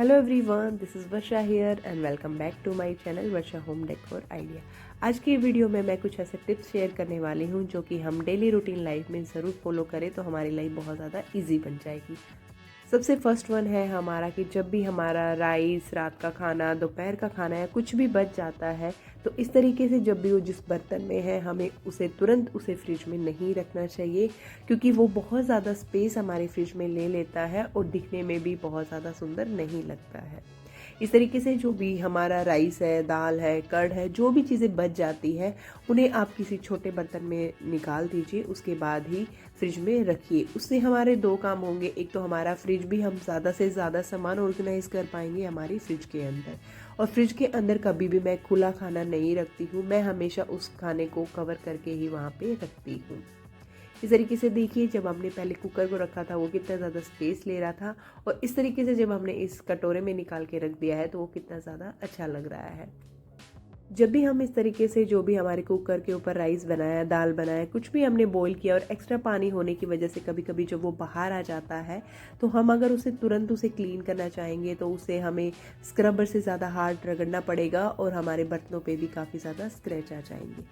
Hello everyone, this is Varsha here and welcome back to my channel Varsha home decor idea. आज की video में मैं कुछ ऐसे टिप्स शेयर करने वाली हूँ जो कि हम डेली रूटीन लाइफ में ज़रूर फॉलो करें तो हमारी लाइफ बहुत ज़्यादा इजी बन जाएगी। सबसे फर्स्ट वन है हमारा कि जब भी हमारा राइस, रात का खाना, दोपहर का खाना या कुछ भी बच जाता है तो इस तरीके से जब भी वो जिस बर्तन में है हमें उसे तुरंत उसे फ्रिज में नहीं रखना चाहिए, क्योंकि वो बहुत ज़्यादा स्पेस हमारे फ्रिज में ले लेता है और दिखने में भी बहुत ज़्यादा सुंदर नहीं लगता है। इस तरीके से जो भी हमारा राइस है, दाल है, कर्ड है, जो भी चीज़ें बच जाती है उन्हें आप किसी छोटे बर्तन में निकाल दीजिए, उसके बाद ही फ्रिज में रखिए। उससे हमारे दो काम होंगे, एक तो हमारा फ्रिज भी हम ज़्यादा से ज़्यादा सामान ऑर्गेनाइज कर पाएंगे हमारी फ्रिज के अंदर। और फ्रिज के अंदर कभी भी मैं खुला खाना नहीं रखती हूँ, मैं हमेशा उस खाने को कवर करके ही वहाँ पे रखती हूँ। इस तरीके से देखिए, जब हमने पहले कुकर को रखा था वो कितना ज़्यादा स्पेस ले रहा था, और इस तरीके से जब हमने इस कटोरे में निकाल के रख दिया है तो वो कितना ज़्यादा अच्छा लग रहा है। जब भी हम इस तरीके से जो भी हमारे कुकर के ऊपर राइस बनाया, दाल बनाया, कुछ भी हमने बॉईल किया और एक्स्ट्रा पानी होने की वजह से कभी कभी जब वो बाहर आ जाता है तो हम अगर उसे तुरंत उसे क्लीन करना चाहेंगे तो उसे हमें स्क्रबर से ज़्यादा हार्ड रगड़ना पड़ेगा और हमारे बर्तनों पे भी काफ़ी ज़्यादा स्क्रैच आ जाएंगे।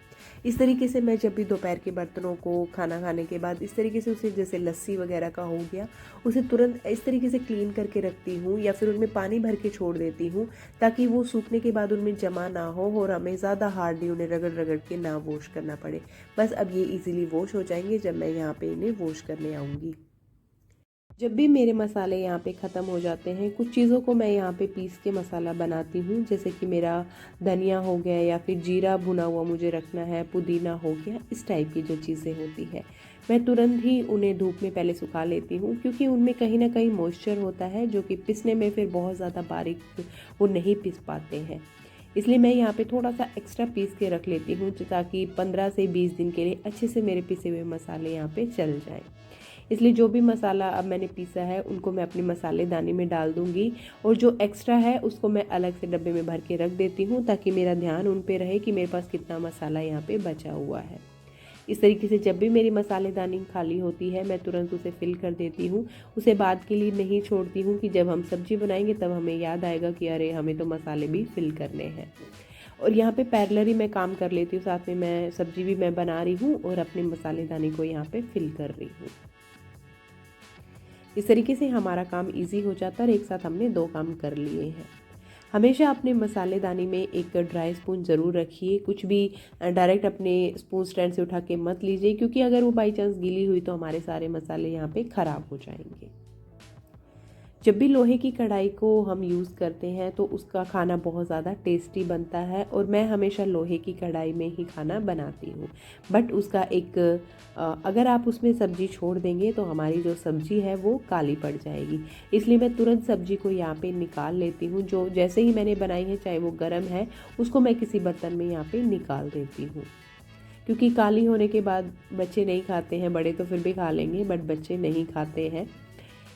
इस तरीके से मैं जब भी दोपहर के बर्तनों को खाना खाने के बाद इस तरीके से उसे, जैसे लस्सी वगैरह का हो गया, उसे तुरंत इस तरीके से क्लीन करके रखती हूँ या फिर उनमें पानी भर के छोड़ देती हूँ ताकि वो सूखने के बाद उनमें जमा ना हो और हमें ज़्यादा हार्डली उन्हें रगड़ रगड़ के ना वॉश करना पड़े। बस अब ये इजीली वॉश हो जाएंगे जब मैं यहाँ पे इन्हें वॉश करने आऊँगी। जब भी मेरे मसाले यहाँ पे ख़त्म हो जाते हैं, कुछ चीज़ों को मैं यहाँ पे पीस के मसाला बनाती हूँ, जैसे कि मेरा धनिया हो गया या फिर जीरा भुना हुआ मुझे रखना है, पुदीना हो गया, इस टाइप की जो चीज़ें होती है मैं तुरंत ही उन्हें धूप में पहले सुखा लेती हूँ, क्योंकि उनमें कहीं ना कहीं मॉइस्चर होता है जो कि पिसने में फिर बहुत ज़्यादा बारीक वो नहीं पिस पाते हैं। इसलिए मैं यहाँ पे थोड़ा सा एक्स्ट्रा पीस के रख लेती हूँ ताकि 15 से 20 दिन के लिए अच्छे से मेरे पिसे हुए मसाले यहाँ पे चल जाएं। इसलिए जो भी मसाला अब मैंने पीसा है उनको मैं अपनी मसालेदानी में डाल दूंगी, और जो एक्स्ट्रा है उसको मैं अलग से डब्बे में भर के रख देती हूँ ताकि मेरा ध्यान उन पे रहे कि मेरे पास कितना मसाला यहाँ पे बचा हुआ है। इस तरीके से जब भी मेरी मसालेदानी खाली होती है मैं तुरंत उसे फिल कर देती हूँ, उसे बाद के लिए नहीं छोड़ती हूँ कि जब हम सब्जी बनाएंगे तब हमें याद आएगा कि अरे हमें तो मसाले भी फिल करने हैं। और यहाँ पे पैरेलली मैं काम कर लेती हूँ, साथ में मैं सब्जी भी मैं बना रही हूँ और अपनी मसालेदानी को यहाँ पे फिल कर रही हूँ। इस तरीके से हमारा काम इजी हो जाता है और एक साथ हमने दो काम कर लिए हैं। हमेशा अपने मसालेदानी में एक ड्राई स्पून ज़रूर रखिए, कुछ भी डायरेक्ट अपने स्पून स्टैंड से उठा के मत लीजिए, क्योंकि अगर वो बाई चांस गीली हुई तो हमारे सारे मसाले यहाँ पे ख़राब हो जाएंगे। जब भी लोहे की कढ़ाई को हम यूज़ करते हैं तो उसका खाना बहुत ज़्यादा टेस्टी बनता है, और मैं हमेशा लोहे की कढ़ाई में ही खाना बनाती हूँ। बट उसका एक अगर आप उसमें सब्ज़ी छोड़ देंगे तो हमारी जो सब्ज़ी है वो काली पड़ जाएगी। इसलिए मैं तुरंत सब्ज़ी को यहाँ पे निकाल लेती हूँ, जो जैसे ही मैंने बनाई है चाहे वो गर्म है उसको मैं किसी बर्तन में यहाँ पे निकाल देती हूँ, क्योंकि काली होने के बाद बच्चे नहीं खाते हैं, बड़े तो फिर भी खा लेंगे बट बच्चे नहीं खाते हैं।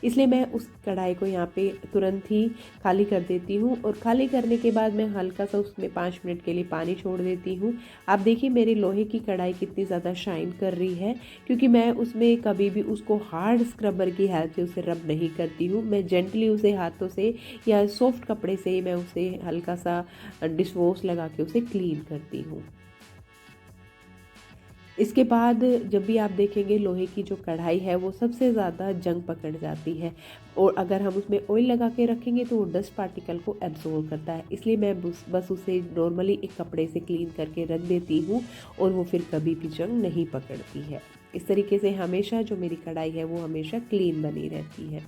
इसलिए मैं उस कढ़ाई को यहाँ पे तुरंत ही खाली कर देती हूँ, और खाली करने के बाद मैं हल्का सा उसमें 5 मिनट के लिए पानी छोड़ देती हूँ। आप देखिए मेरी लोहे की कढ़ाई कितनी ज़्यादा शाइन कर रही है, क्योंकि मैं उसमें कभी भी उसको हार्ड स्क्रबर की हेल्प से उसे रब नहीं करती हूँ। मैं जेंटली उसे हाथों से या सॉफ्ट कपड़े से मैं उसे हल्का सा डिश वॉश लगा के उसे क्लीन करती हूँ। इसके बाद जब भी आप देखेंगे लोहे की जो कढ़ाई है वो सबसे ज़्यादा जंग पकड़ जाती है, और अगर हम उसमें ऑयल लगा के रखेंगे तो वो डस्ट पार्टिकल को एब्जॉर्ब करता है। इसलिए मैं बस उसे नॉर्मली एक कपड़े से क्लीन करके रख देती हूँ और वो फिर कभी भी जंग नहीं पकड़ती है। इस तरीके से हमेशा जो मेरी कढ़ाई है वो हमेशा क्लीन बनी रहती है।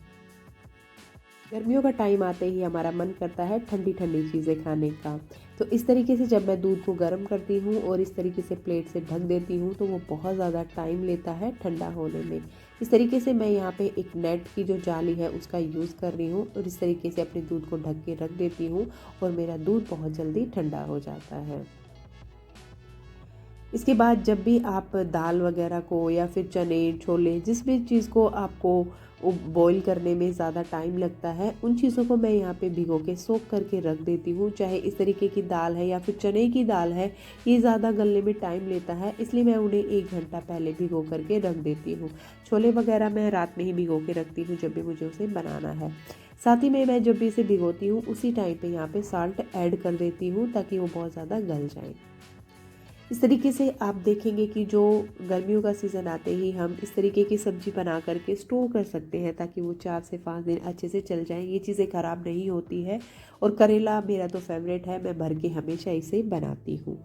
गर्मियों का टाइम आते ही हमारा मन करता है ठंडी ठंडी चीज़ें खाने का, तो इस तरीके से जब मैं दूध को गर्म करती हूँ और इस तरीके से प्लेट से ढक देती हूँ तो वो बहुत ज़्यादा टाइम लेता है ठंडा होने में। इस तरीके से मैं यहाँ पे एक नेट की जो जाली है उसका यूज़ कर रही हूँ और इस तरीके से अपने दूध को ढक के रख देती हूँ और मेरा दूध बहुत जल्दी ठंडा हो जाता है। इसके बाद जब भी आप दाल वगैरह को या फिर चने, छोले, जिस भी चीज़ को आपको बॉईल करने में ज़्यादा टाइम लगता है, उन चीज़ों को मैं यहाँ पे भिगो के सोख करके रख देती हूँ। चाहे इस तरीके की दाल है या फिर चने की दाल है, ये ज़्यादा गलने में टाइम लेता है, इसलिए मैं उन्हें 1 घंटा पहले भिगो करके रख देती हूँ। छोले वगैरह मैं रात में ही भिगो के रखती हूँ जब भी मुझे उसे बनाना है। साथ ही में मैं जब भी इसे भिगोती हूँ उसी टाइम पे यहाँ पे साल्ट ऐड कर देती हूँ ताकि वो बहुत ज़्यादा गल जाए। इस तरीके से आप देखेंगे कि जो गर्मियों का सीज़न आते ही हम इस तरीके की सब्ज़ी बना करके स्टोर कर सकते हैं ताकि वो 4 से 5 दिन अच्छे से चल जाएँ। ये चीज़ें ख़राब नहीं होती है और करेला मेरा तो फेवरेट है, मैं भर के हमेशा इसे बनाती हूँ।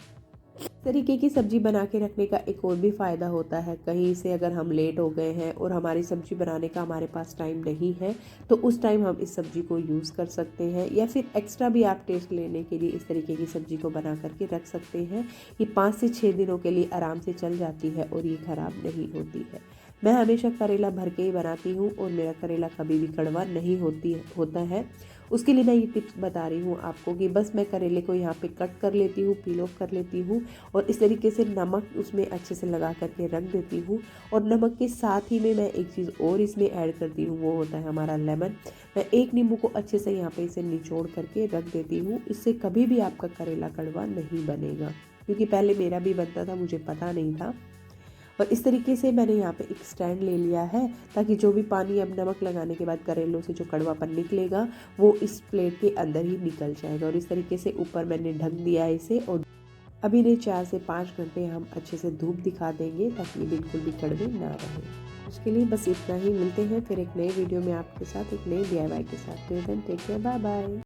इस तरीके की सब्ज़ी बना के रखने का एक और भी फ़ायदा होता है, कहीं से अगर हम लेट हो गए हैं और हमारी सब्ज़ी बनाने का हमारे पास टाइम नहीं है तो उस टाइम हम इस सब्ज़ी को यूज़ कर सकते हैं, या फिर एक्स्ट्रा भी आप टेस्ट लेने के लिए इस तरीके की सब्ज़ी को बना करके रख सकते हैं। ये 5 से 6 दिनों के लिए आराम से चल जाती है और ये ख़राब नहीं होती है। मैं हमेशा करेला भर के ही बनाती हूँ और मेरा करेला कभी भी कड़वा नहीं होता है। उसके लिए मैं ये टिप्स बता रही हूँ आपको कि बस मैं करेले को यहाँ पे कट कर लेती हूँ, पील ऑफ कर लेती हूँ और इस तरीके से नमक उसमें अच्छे से लगा करके रख देती हूँ। और नमक के साथ ही में मैं एक चीज़ और इसमें ऐड करती हूँ, वो होता है हमारा लेमन। मैं एक नींबू को अच्छे से यहाँ पे इसे निचोड़ करके रख देती हूँ। इससे कभी भी आपका करेला कड़वा नहीं बनेगा, क्योंकि पहले मेरा भी बनता था, मुझे पता नहीं था। और इस तरीके से मैंने यहाँ पे एक स्टैंड ले लिया है ताकि जो भी पानी अब नमक लगाने के बाद करेलों से जो कड़वापन निकलेगा वो इस प्लेट के अंदर ही निकल जाएगा। और इस तरीके से ऊपर मैंने ढक दिया है इसे और अभी इन्हें 4 से 5 घंटे हम अच्छे से धूप दिखा देंगे ताकि ये बिल्कुल भी कड़वे ना रहे। उसके लिए बस इतना ही। मिलते हैं फिर एक नए वीडियो में आपके साथ, एक नए DIY के साथ। Till then take care, bye bye.